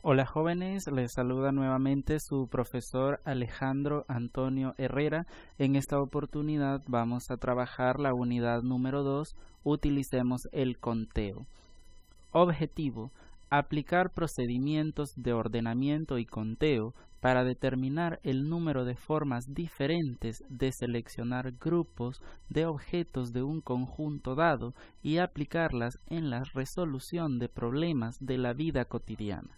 Hola jóvenes, les saluda nuevamente su profesor Alejandro Antonio Herrera. En esta oportunidad vamos a trabajar la unidad número 2, utilicemos el conteo. Objetivo: aplicar procedimientos de ordenamiento y conteo para determinar el número de formas diferentes de seleccionar grupos de objetos de un conjunto dado y aplicarlas en la resolución de problemas de la vida cotidiana.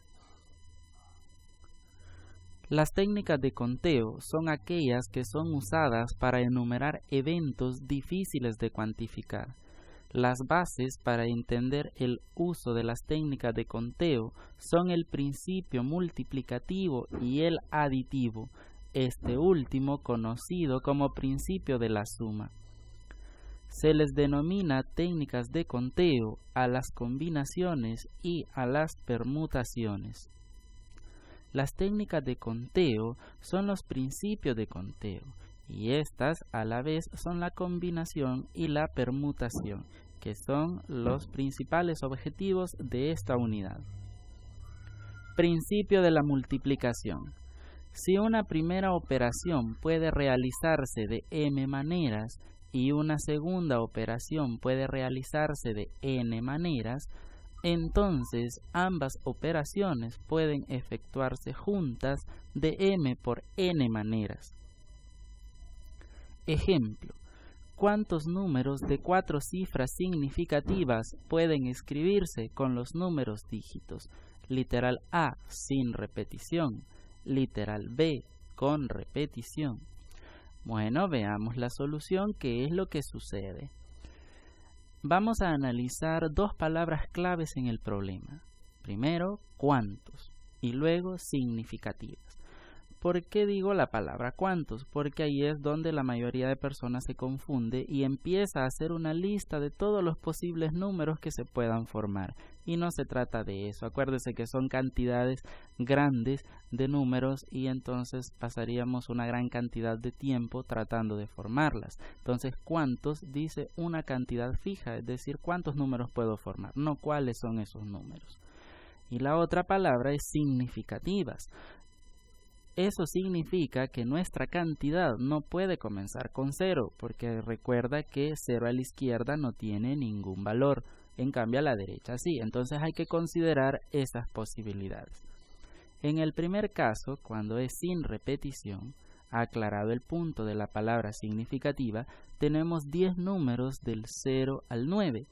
Las técnicas de conteo son aquellas que son usadas para enumerar eventos difíciles de cuantificar. Las bases para entender el uso de las técnicas de conteo son el principio multiplicativo y el aditivo, este último conocido como principio de la suma. Se les denomina técnicas de conteo a las combinaciones y a las permutaciones. Las técnicas de conteo son los principios de conteo, y estas a la vez son la combinación y la permutación, que son los principales objetivos de esta unidad. Principio de la multiplicación. Si una primera operación puede realizarse de m maneras y una segunda operación puede realizarse de n maneras, entonces ambas operaciones pueden efectuarse juntas de m por n maneras. Ejemplo: ¿cuántos números de 4 cifras significativas pueden escribirse con los números dígitos? Literal A, sin repetición. Literal B, con repetición. Bueno, veamos la solución. ¿Qué es lo que sucede? Vamos a analizar dos palabras claves en el problema. Primero, cuántos, y luego significativas. ¿Por qué digo la palabra cuántos? Porque ahí es donde la mayoría de personas se confunde y empieza a hacer una lista de todos los posibles números que se puedan formar. Y no se trata de eso. Acuérdese que son cantidades grandes de números y entonces pasaríamos una gran cantidad de tiempo tratando de formarlas. Entonces, cuántos dice una cantidad fija, es decir, cuántos números puedo formar, no cuáles son esos números. Y la otra palabra es significativas. Eso significa que nuestra cantidad no puede comenzar con 0, porque recuerda que 0 a la izquierda no tiene ningún valor, en cambio a la derecha sí. Entonces hay que considerar esas posibilidades. En el primer caso, cuando es sin repetición, aclarado el punto de la palabra significativa, tenemos 10 números del 0 al 9,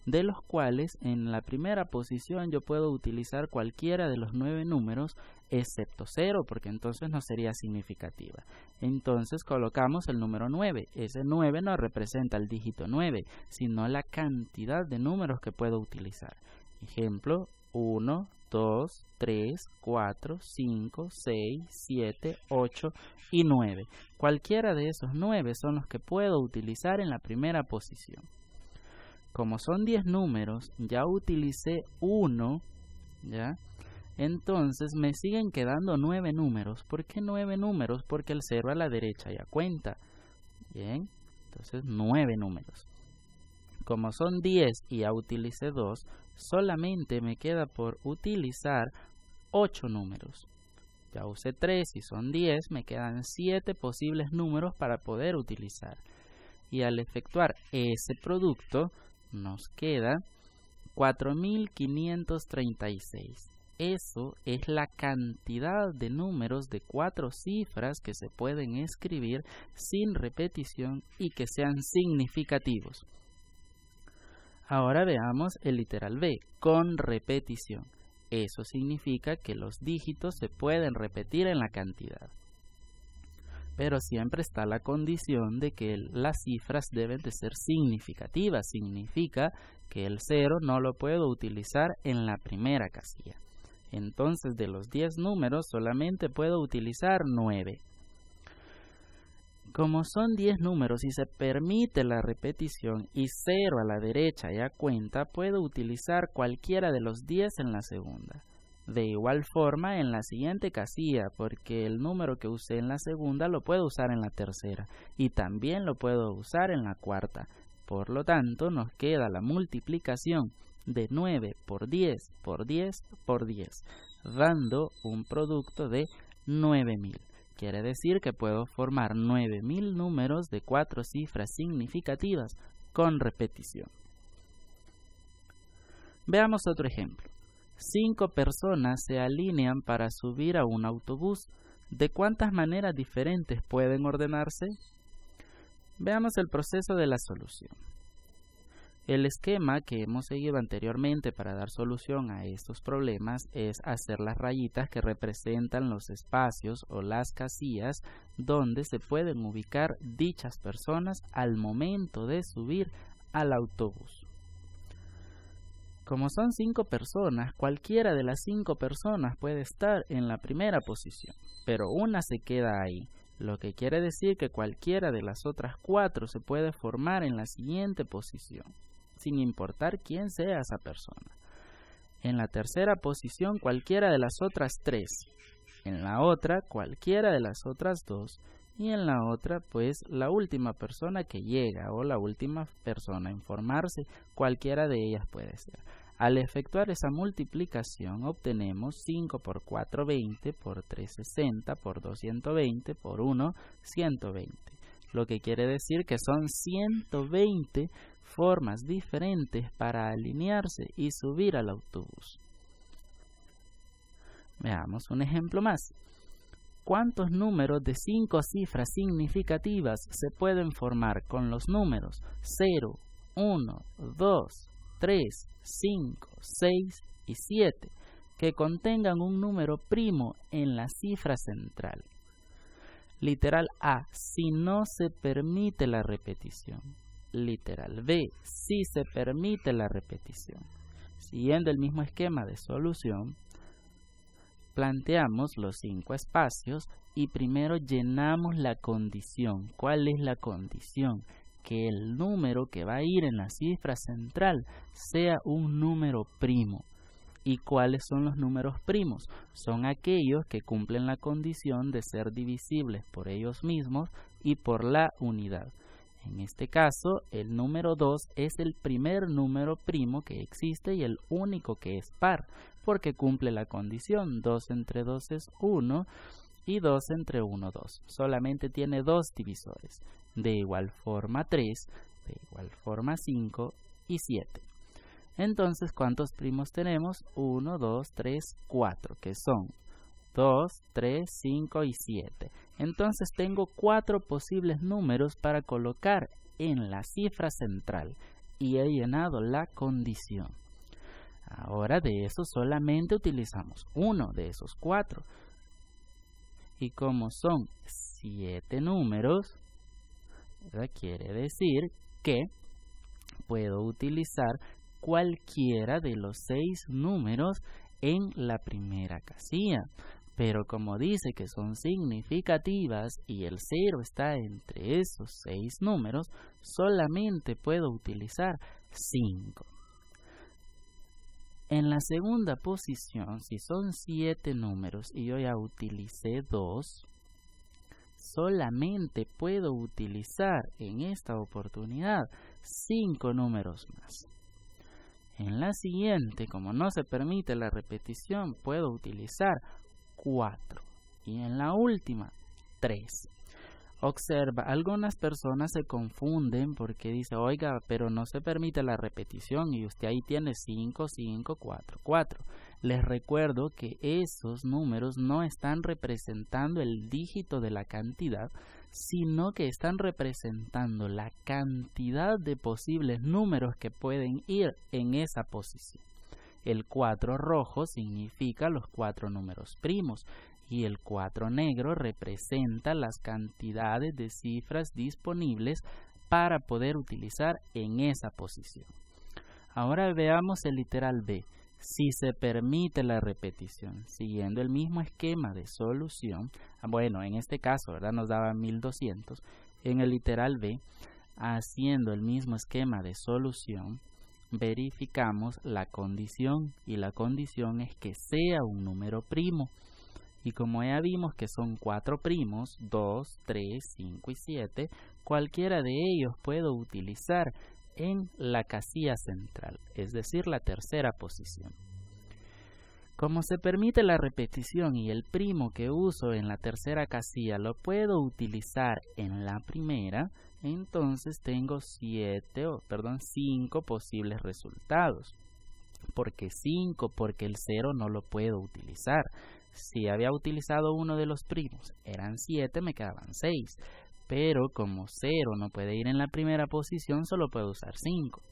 de los cuales en la primera posición yo puedo utilizar cualquiera de los 9 números excepto 0, porque entonces no sería significativa. Entonces colocamos el número 9. Ese 9 no representa el dígito 9, sino la cantidad de números que puedo utilizar. Ejemplo: 1, 2, 3, 4, 5, 6, 7, 8 y 9. Cualquiera de esos 9 son los que puedo utilizar en la primera posición. Como son 10 números, ya utilicé 1, ¿ya? Entonces me siguen quedando 9 números. ¿Por qué 9 números? Porque el 0 a la derecha ya cuenta. Bien, entonces 9 números. Como son 10 y ya utilicé 2, solamente me queda por utilizar 8 números. Ya usé 3 y son 10, me quedan 7 posibles números para poder utilizar. Y al efectuar ese producto, nos queda 4536. Eso es la cantidad de números de 4 cifras que se pueden escribir sin repetición y que sean significativos. Ahora veamos el literal B, con repetición. Eso significa que los dígitos se pueden repetir en la cantidad. Pero siempre está la condición de que las cifras deben de ser significativas. Significa que el 0 no lo puedo utilizar en la primera casilla. Entonces, de los 10 números solamente puedo utilizar 9. Como son 10 números y se permite la repetición y 0 a la derecha ya cuenta, puedo utilizar cualquiera de los 10 en la segunda. De igual forma en la siguiente casilla, porque el número que usé en la segunda lo puedo usar en la tercera y también lo puedo usar en la cuarta. Por lo tanto, nos queda la multiplicación de 9 por 10 por 10 por 10, dando un producto de 9000. Quiere decir que puedo formar 9000 números de 4 cifras significativas con repetición. Veamos otro ejemplo. 5 personas se alinean para subir a un autobús. ¿De cuántas maneras diferentes pueden ordenarse? Veamos el proceso de la solución. El esquema que hemos seguido anteriormente para dar solución a estos problemas es hacer las rayitas que representan los espacios o las casillas donde se pueden ubicar dichas personas al momento de subir al autobús. Como son 5 personas, cualquiera de las 5 personas puede estar en la primera posición, pero una se queda ahí, lo que quiere decir que cualquiera de las otras 4 se puede formar en la siguiente posición, sin importar quién sea esa persona. En la tercera posición, cualquiera de las otras 3, en la otra, cualquiera de las otras 2, y en la otra, pues, la última persona que llega o la última persona en formarse, cualquiera de ellas puede ser. Al efectuar esa multiplicación, obtenemos 5 por 4, 20, por 3, 60, por 2, 120, por 1, 120. Lo que quiere decir que son 120 formas diferentes para alinearse y subir al autobús. Veamos un ejemplo más. ¿Cuántos números de 5 cifras significativas se pueden formar con los números 0, 1, 2, 3, 5, 6 y 7 que contengan un número primo en la cifra central? Literal A, si no se permite la repetición. Literal B, si se permite la repetición. Siguiendo el mismo esquema de solución, planteamos los 5 espacios y primero llenamos la condición. ¿Cuál es la condición? Que el número que va a ir en la cifra central sea un número primo. ¿Y cuáles son los números primos? Son aquellos que cumplen la condición de ser divisibles por ellos mismos y por la unidad. En este caso, el número 2 es el primer número primo que existe y el único que es par, porque cumple la condición 2 entre 2 es 1 y 2 entre 1, 2. Solamente tiene 2 divisores. De igual forma 3, de igual forma 5 y 7. Entonces, ¿cuántos primos tenemos? 1, 2, 3, 4, que son 2, 3, 5 y 7. Entonces tengo 4 posibles números para colocar en la cifra central y he llenado la condición. Ahora de eso solamente utilizamos uno de esos 4. Y como son 7 números, ¿verdad? Quiere decir que puedo utilizar cualquiera de los 6 números en la primera casilla. Pero como dice que son significativas y el 0 está entre esos 6 números, solamente puedo utilizar 5. En la segunda posición, si son 7 números y yo ya utilicé 2, solamente puedo utilizar en esta oportunidad 5 números más. En la siguiente, como no se permite la repetición, puedo utilizar 4. Y en la última, 3. Observa, algunas personas se confunden porque dice, oiga, pero no se permite la repetición y usted ahí tiene 5, 5, 4, 4. Les recuerdo que esos números no están representando el dígito de la cantidad, sino que están representando la cantidad de posibles números que pueden ir en esa posición. El 4 rojo significa los 4 números primos y el 4 negro representa las cantidades de cifras disponibles para poder utilizar en esa posición. Ahora veamos el literal B. Si se permite la repetición, siguiendo el mismo esquema de solución, bueno, en este caso, ¿verdad? Nos daba 1200. En el literal B, haciendo el mismo esquema de solución, verificamos la condición y la condición es que sea un número primo. Y como ya vimos que son 4 primos, 2, 3, 5 y 7, cualquiera de ellos puedo utilizar en la casilla central, es decir, la tercera posición. Como se permite la repetición y el primo que uso en la tercera casilla lo puedo utilizar en la primera, entonces tengo 5 posibles resultados. ¿Por qué 5? Porque el 0 no lo puedo utilizar. Si había utilizado uno de los primos, eran 7, me quedaban 6. Pero como 0 no puede ir en la primera posición, solo puedo usar 5.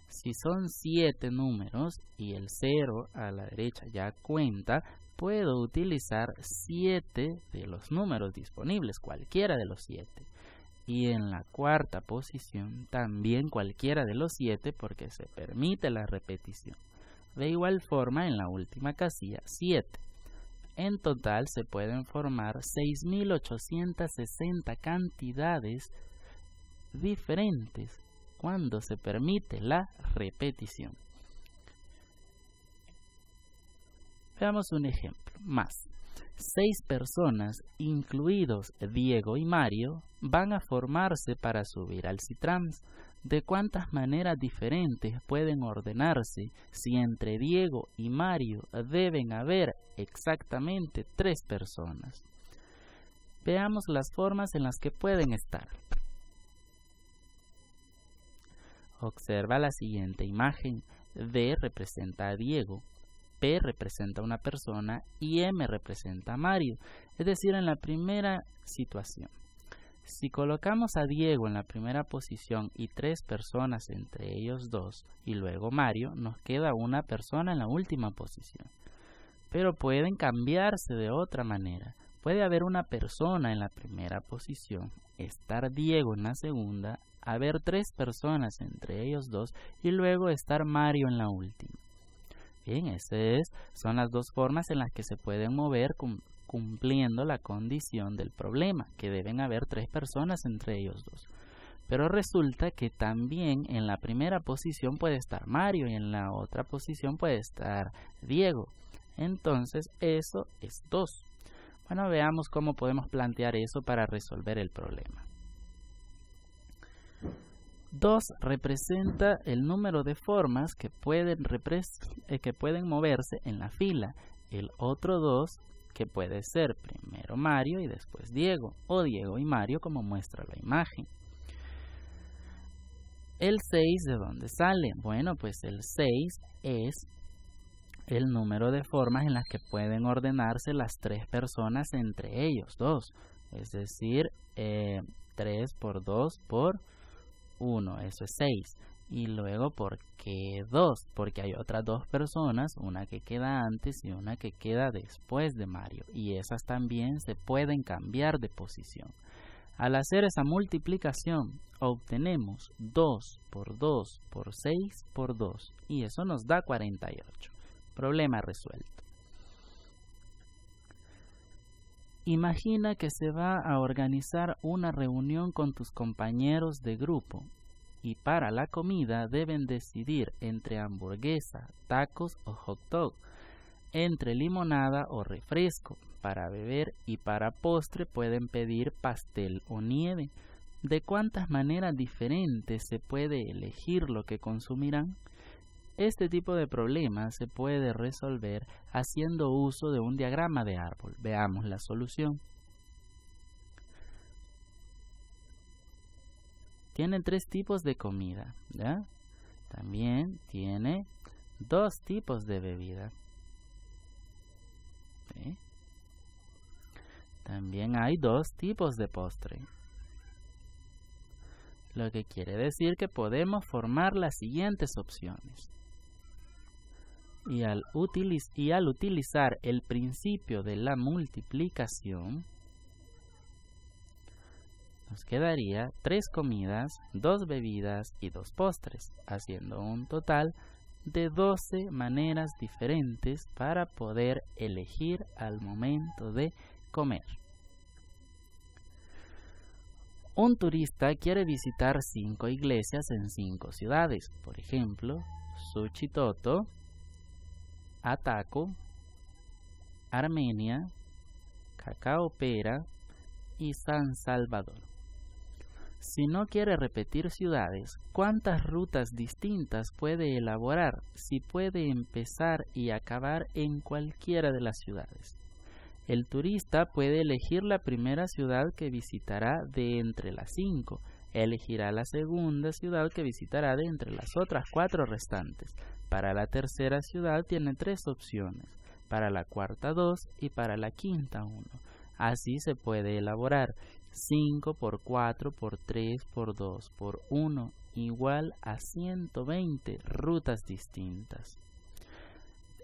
Si son 7 números y el 0 a la derecha ya cuenta, puedo utilizar 7 de los números disponibles, cualquiera de los 7. Y en la cuarta posición también cualquiera de los 7 porque se permite la repetición. De igual forma en la última casilla 7. En total se pueden formar 6.860 cantidades diferentes cuando se permite la repetición. Veamos un ejemplo más. 6 personas, incluidos Diego y Mario, van a formarse para subir al Citrans. ¿De cuántas maneras diferentes pueden ordenarse si entre Diego y Mario deben haber exactamente 3 personas? Veamos las formas en las que pueden estar. Observa la siguiente imagen. D representa a Diego, P representa a una persona y M representa a Mario. Es decir, en la primera situación, si colocamos a Diego en la primera posición y 3 personas entre ellos 2 y luego Mario, nos queda una persona en la última posición. Pero pueden cambiarse de otra manera. Puede haber una persona en la primera posición, estar Diego en la segunda, haber 3 personas entre ellos 2 y luego estar Mario en la última. Bien, esas son las dos formas en las que se pueden mover cumpliendo la condición del problema, que deben haber 3 personas entre ellos 2. Pero resulta que también en la primera posición puede estar Mario y en la otra posición puede estar Diego. Entonces eso es 2. Bueno, veamos cómo podemos plantear eso para resolver el problema. 2 representa el número de formas que pueden moverse en la fila. El otro 2 que puede ser primero Mario y después Diego, o Diego y Mario como muestra la imagen. El 6, ¿de dónde sale? Bueno, pues el 6 es el número de formas en las que pueden ordenarse las 3 personas entre ellos 2. Es decir, 3 por 2 por 1, eso es 6. Y luego, ¿por qué 2? Porque hay otras 2 personas, una que queda antes y una que queda después de Mario. Y esas también se pueden cambiar de posición. Al hacer esa multiplicación, obtenemos 2 por 2 por 6 por 2. Y eso nos da 48. Problema resuelto. Imagina que se va a organizar una reunión con tus compañeros de grupo y para la comida deben decidir entre hamburguesa, tacos o hot dog, entre limonada o refresco. Para beber y para postre pueden pedir pastel o nieve. ¿De cuántas maneras diferentes se puede elegir lo que consumirán? Este tipo de problema se puede resolver haciendo uso de un diagrama de árbol. Veamos la solución. Tiene 3 tipos de comida, ¿ya? También tiene 2 tipos de bebida. ¿Sí? También hay 2 tipos de postre. Lo que quiere decir que podemos formar las siguientes opciones. Y al utilizar el principio de la multiplicación, nos quedaría 3 comidas, 2 bebidas y 2 postres, haciendo un total de 12 maneras diferentes para poder elegir al momento de comer. Un turista quiere visitar 5 iglesias en 5 ciudades, por ejemplo, Suchitoto, Ataco, Armenia, Cacaopera y San Salvador. Si no quiere repetir ciudades, ¿cuántas rutas distintas puede elaborar si puede empezar y acabar en cualquiera de las ciudades? El turista puede elegir la primera ciudad que visitará de entre las 5. Elegirá la segunda ciudad que visitará de entre las otras 4 restantes. Para la tercera ciudad tiene 3 opciones, para la cuarta 2 y para la quinta 1. Así se puede elaborar 5 por 4 por 3 por 2 por 1 igual a 120 rutas distintas.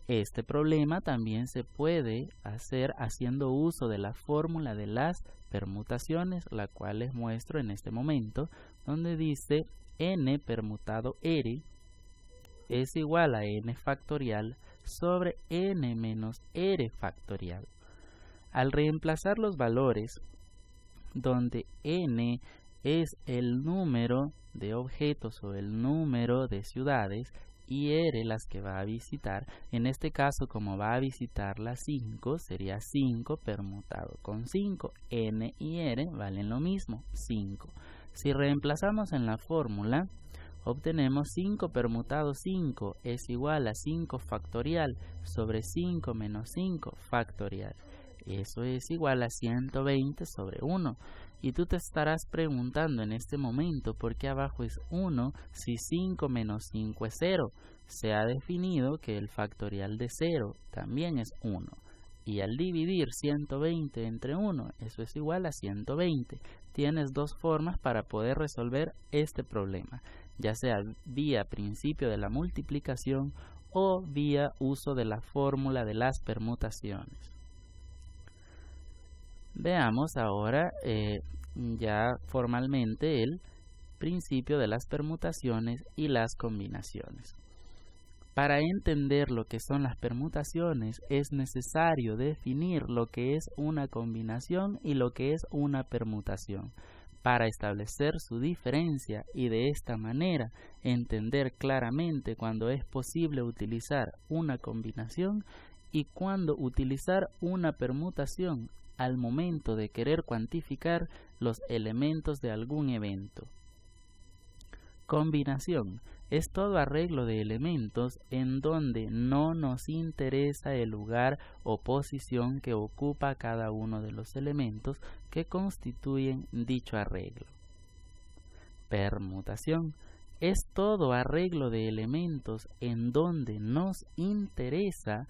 Este problema también se puede hacer haciendo uso de la fórmula de las permutaciones, la cual les muestro en este momento, donde dice n permutado r es igual a n factorial sobre n menos r factorial. Al reemplazar los valores, donde n es el número de objetos o el número de ciudades y r las que va a visitar, en este caso como va a visitar las 5, sería 5 permutado con 5, n y r valen lo mismo, 5. Si reemplazamos en la fórmula, obtenemos 5 permutado 5 es igual a 5 factorial sobre 5 menos 5 factorial. Eso es igual a 120 sobre 1. Y tú te estarás preguntando en este momento por qué abajo es 1 si 5 menos 5 es 0. Se ha definido que el factorial de 0 también es 1. Y al dividir 120 entre 1, eso es igual a 120. Tienes 2 formas para poder resolver este problema, ya sea vía principio de la multiplicación o vía uso de la fórmula de las permutaciones. Veamos ahora ya formalmente el principio de las permutaciones y las combinaciones. Para entender lo que son las permutaciones es necesario definir lo que es una combinación y lo que es una permutación, para establecer su diferencia y de esta manera entender claramente cuándo es posible utilizar una combinación y cuándo utilizar una permutación al momento de querer cuantificar los elementos de algún evento. Combinación es todo arreglo de elementos en donde no nos interesa el lugar o posición que ocupa cada uno de los elementos que constituyen dicho arreglo. Permutación es todo arreglo de elementos en donde nos interesa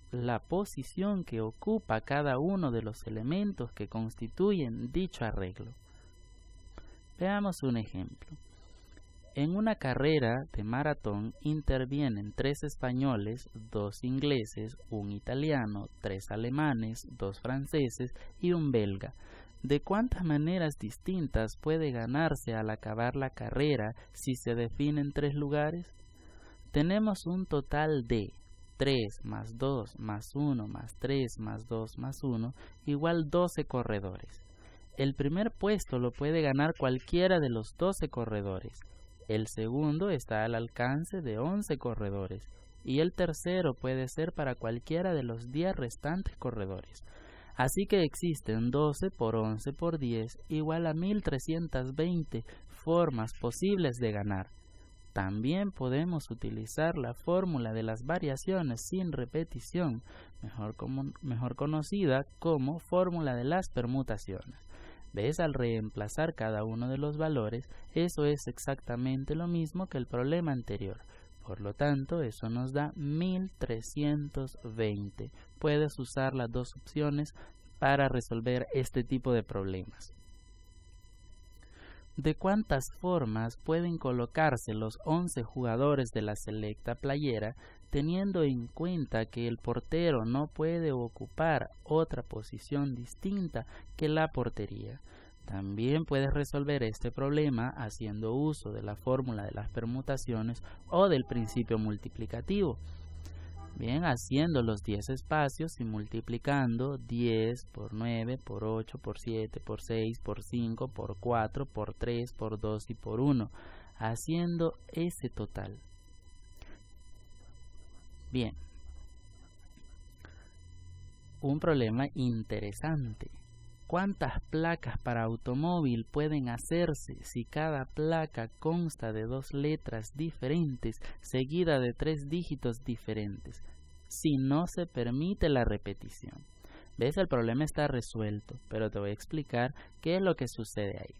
la posición que ocupa cada uno de los elementos que constituyen dicho arreglo. Veamos un ejemplo. En una carrera de maratón intervienen 3 españoles, 2 ingleses, 1 italiano, 3 alemanes, 2 franceses y 1 belga. ¿De cuántas maneras distintas puede ganarse al acabar la carrera si se definen 3 lugares? Tenemos un total de 3 más 2 más 1 más 3 más 2 más 1 igual 12 corredores. El primer puesto lo puede ganar cualquiera de los 12 corredores. El segundo está al alcance de 11 corredores y el tercero puede ser para cualquiera de los 10 restantes corredores. Así que existen 12 por 11 por 10 igual a 1320 formas posibles de ganar. También podemos utilizar la fórmula de las variaciones sin repetición, mejor conocida como fórmula de las permutaciones. ¿Ves? Al reemplazar cada uno de los valores, eso es exactamente lo mismo que el problema anterior. Por lo tanto, eso nos da 1320. Puedes usar las 2 opciones para resolver este tipo de problemas. ¿De cuántas formas pueden colocarse los 11 jugadores de la selecta playera, teniendo en cuenta que el portero no puede ocupar otra posición distinta que la portería? También puedes resolver este problema haciendo uso de la fórmula de las permutaciones o del principio multiplicativo. Bien, haciendo los 10 espacios y multiplicando 10 por 9, por 8, por 7, por 6, por 5, por 4, por 3, por 2 y por 1, haciendo ese total. Bien, un problema interesante. ¿Cuántas placas para automóvil pueden hacerse si cada placa consta de 2 letras diferentes seguida de 3 dígitos diferentes? Si no se permite la repetición. ¿Ves? El problema está resuelto, pero te voy a explicar qué es lo que sucede ahí.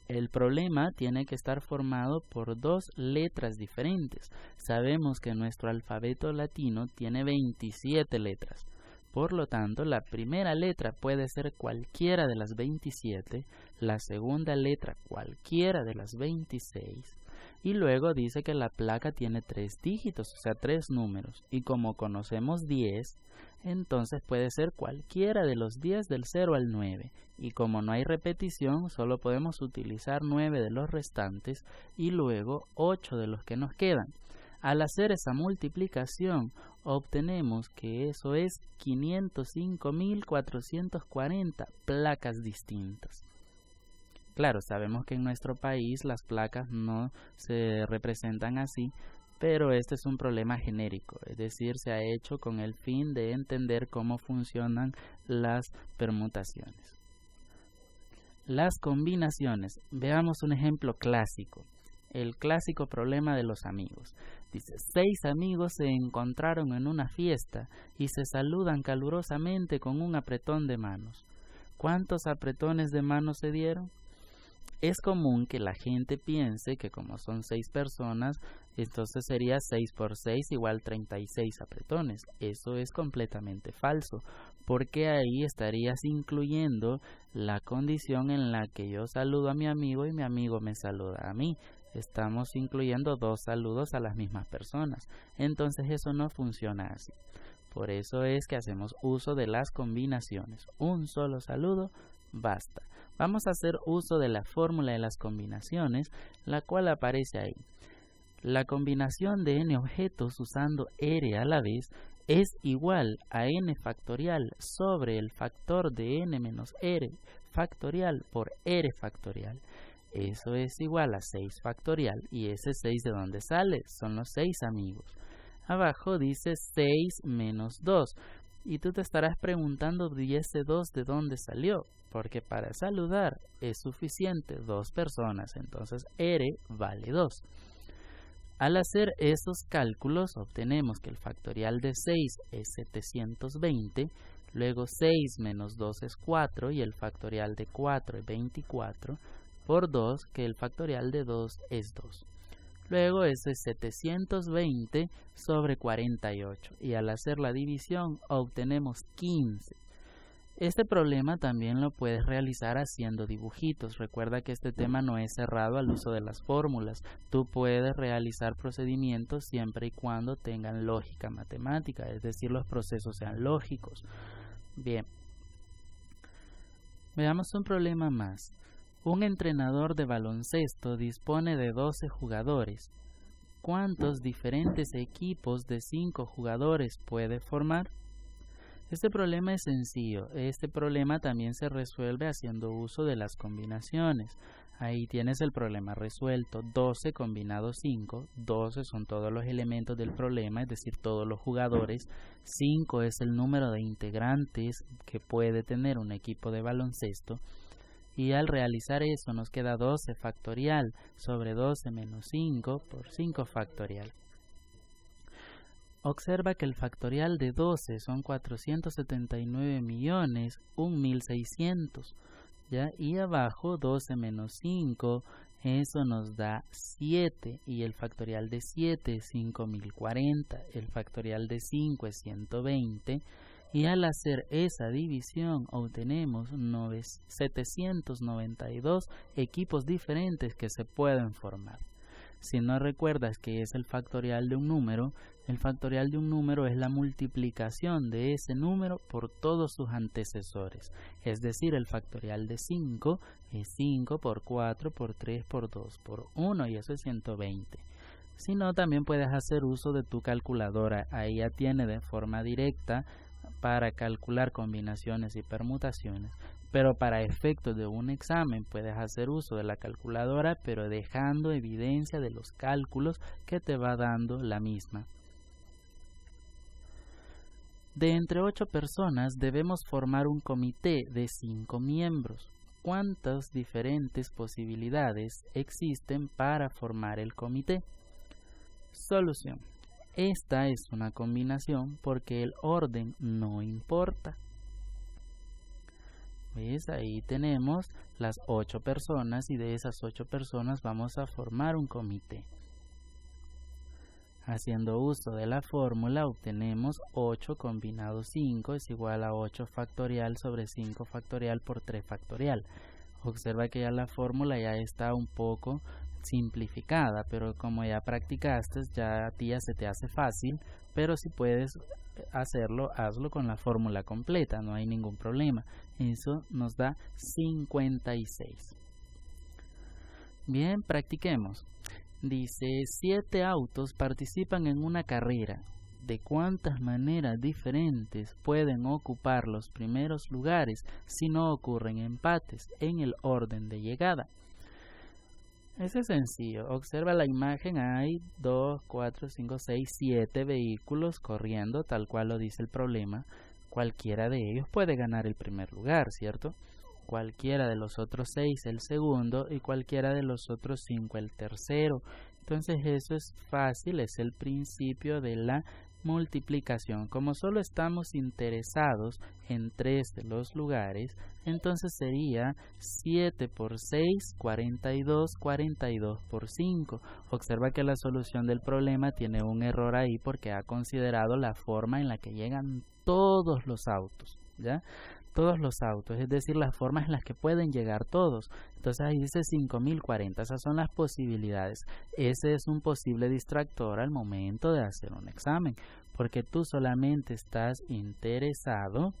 El problema tiene que estar formado por 2 letras diferentes. Sabemos que nuestro alfabeto latino tiene 27 letras. Por lo tanto, la primera letra puede ser cualquiera de las 27, la segunda letra cualquiera de las 26, y luego dice que la placa tiene 3 dígitos, o sea, 3 números, y como conocemos 10, entonces puede ser cualquiera de los 10 del 0 al 9, y como no hay repetición, solo podemos utilizar 9 de los restantes y luego 8 de los que nos quedan. Al hacer esa multiplicación, obtenemos que eso es 505.440 placas distintas. Claro, sabemos que en nuestro país las placas no se representan así, pero este es un problema genérico, es decir, se ha hecho con el fin de entender cómo funcionan las permutaciones. Las combinaciones. Veamos un ejemplo clásico. El clásico problema de los amigos. Dice, 6 amigos se encontraron en una fiesta y se saludan calurosamente con un apretón de manos. ¿Cuántos apretones de manos se dieron? Es común que la gente piense que como son 6 personas, entonces sería 6 por 6 igual 36 apretones. Eso es completamente falso, porque ahí estarías incluyendo la condición en la que yo saludo a mi amigo y mi amigo me saluda a mí. Estamos incluyendo 2 saludos a las mismas personas. Entonces eso no funciona así. Por eso es que hacemos uso de las combinaciones. Un solo saludo basta. Vamos a hacer uso de la fórmula de las combinaciones, la cual aparece ahí. La combinación de n objetos usando r a la vez es igual a n factorial sobre el factor de n menos r factorial por r factorial. Eso es igual a 6 factorial. ¿Y ese 6 de dónde sale? Son los 6 amigos. Abajo dice 6 menos 2. Y tú te estarás preguntando, ¿y ese 2 de dónde salió? Porque para saludar es suficiente 2 personas. Entonces R vale 2. Al hacer esos cálculos obtenemos que el factorial de 6 es 720. Luego 6 menos 2 es 4 y el factorial de 4 es 24. Por 2, que el factorial de 2 es 2. Luego eso es 720 sobre 48 y al hacer la división obtenemos 15. Este problema también lo puedes realizar haciendo dibujitos. Recuerda que este tema no es cerrado al uso de las fórmulas. Tú puedes realizar procedimientos siempre y cuando tengan lógica matemática, es decir, los procesos sean lógicos. Bien, veamos un problema más. Un entrenador de baloncesto dispone de 12 jugadores. ¿Cuántos diferentes equipos de 5 jugadores puede formar? Este problema es sencillo. Este problema también se resuelve haciendo uso de las combinaciones. Ahí tienes el problema resuelto. 12 combinado 5. 12 son todos los elementos del problema, es decir, todos los jugadores. 5 es el número de integrantes que puede tener un equipo de baloncesto. Y al realizar eso nos queda 12 factorial sobre 12 menos 5 por 5 factorial. Observa que el factorial de 12 son 479.001.600, ¿ya? Y abajo 12 menos 5, eso nos da 7. Y el factorial de 7 es 5.040. El factorial de 5 es 120. Y al hacer esa división obtenemos 792 equipos diferentes que se pueden formar. Si no recuerdas que es el factorial de un número, el factorial de un número es la multiplicación de ese número por todos sus antecesores. Es decir, el factorial de 5 es 5 por 4 por 3 por 2 por 1 y eso es 120. Si no, también puedes hacer uso de tu calculadora. Ahí ya tiene de forma directa para calcular combinaciones y permutaciones, pero para efectos de un examen puedes hacer uso de la calculadora, pero dejando evidencia de los cálculos que te va dando la misma. De entre 8 personas debemos formar un comité de 5 miembros. ¿Cuántas diferentes posibilidades existen para formar el comité? Solución. Esta es una combinación porque el orden no importa. ¿Ves? Ahí tenemos las 8 personas y de esas 8 personas vamos a formar un comité. Haciendo uso de la fórmula obtenemos 8 combinado 5 es igual a 8 factorial sobre 5 factorial por 3 factorial. Observa que ya la fórmula ya está un poco simplificada, pero como ya practicaste, ya a ti ya se te hace fácil, pero si puedes hacerlo, hazlo con la fórmula completa, no hay ningún problema. Eso nos da 56. Bien, practiquemos. Dice, 7 autos participan en una carrera. ¿De cuántas maneras diferentes pueden ocupar los primeros lugares si no ocurren empates en el orden de llegada? Eso es sencillo. Observa la imagen, hay 2, 4, 5, 6, 7 vehículos corriendo, tal cual lo dice el problema. Cualquiera de ellos puede ganar el primer lugar, ¿cierto? Cualquiera de los otros 6 el segundo y cualquiera de los otros 5 el tercero. Entonces eso es fácil, es el principio de la multiplicación. Como solo estamos interesados en 3 de los lugares, entonces sería 7 por 6, 42, 42 por 5. Observa que la solución del problema tiene un error ahí porque ha considerado la forma en la que llegan todos los autos, ¿ya? Todos los autos, es decir, las formas en las que pueden llegar todos. Entonces ahí dice 5040, esas son las posibilidades. Ese es un posible distractor al momento de hacer un examen, porque tú solamente estás interesado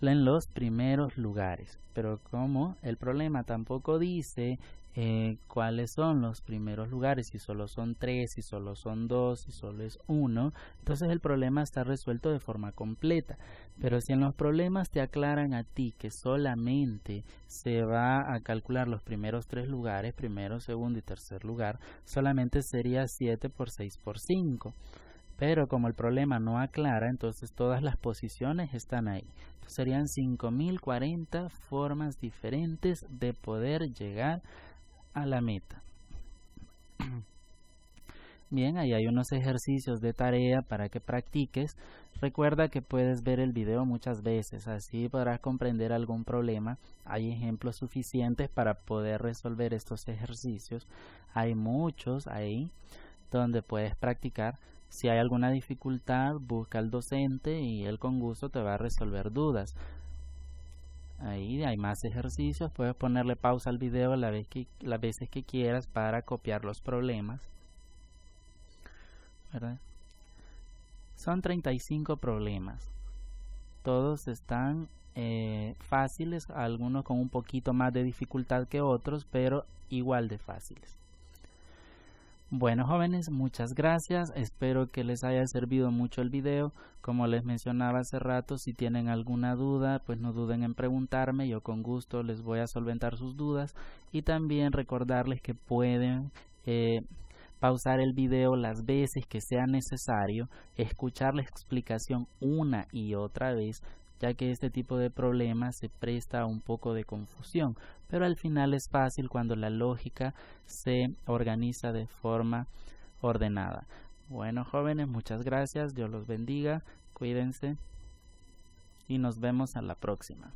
en los primeros lugares. Pero como el problema tampoco dice cuáles son los primeros lugares, si solo son 3, si solo son 2, si solo es 1, entonces el problema está resuelto de forma completa. Pero si en los problemas te aclaran a ti que solamente se va a calcular los primeros 3 lugares, primero, segundo y tercer lugar, solamente sería 7 por 6 por 5. Pero como el problema no aclara, entonces todas las posiciones están ahí. Entonces serían 5040 formas diferentes de poder llegar a la meta. Bien, ahí hay unos ejercicios de tarea para que practiques. Recuerda que puedes ver el video muchas veces, así podrás comprender algún problema. Hay ejemplos suficientes para poder resolver estos ejercicios. Hay muchos ahí donde puedes practicar. Si hay alguna dificultad, busca al docente y él con gusto te va a resolver dudas. Ahí hay más ejercicios, puedes ponerle pausa al video las veces que quieras para copiar los problemas, ¿verdad? Son 35 problemas. Todos están fáciles, algunos con un poquito más de dificultad que otros, pero igual de fáciles. Bueno, jóvenes, muchas gracias. Espero que les haya servido mucho el video. Como les mencionaba hace rato, si tienen alguna duda, pues no duden en preguntarme. Yo con gusto les voy a solventar sus dudas. Y también recordarles que pueden pausar el video las veces que sea necesario, escuchar la explicación una y otra vez, ya que este tipo de problemas se presta a un poco de confusión, pero al final es fácil cuando la lógica se organiza de forma ordenada. Bueno, jóvenes, muchas gracias, Dios los bendiga, cuídense y nos vemos a la próxima.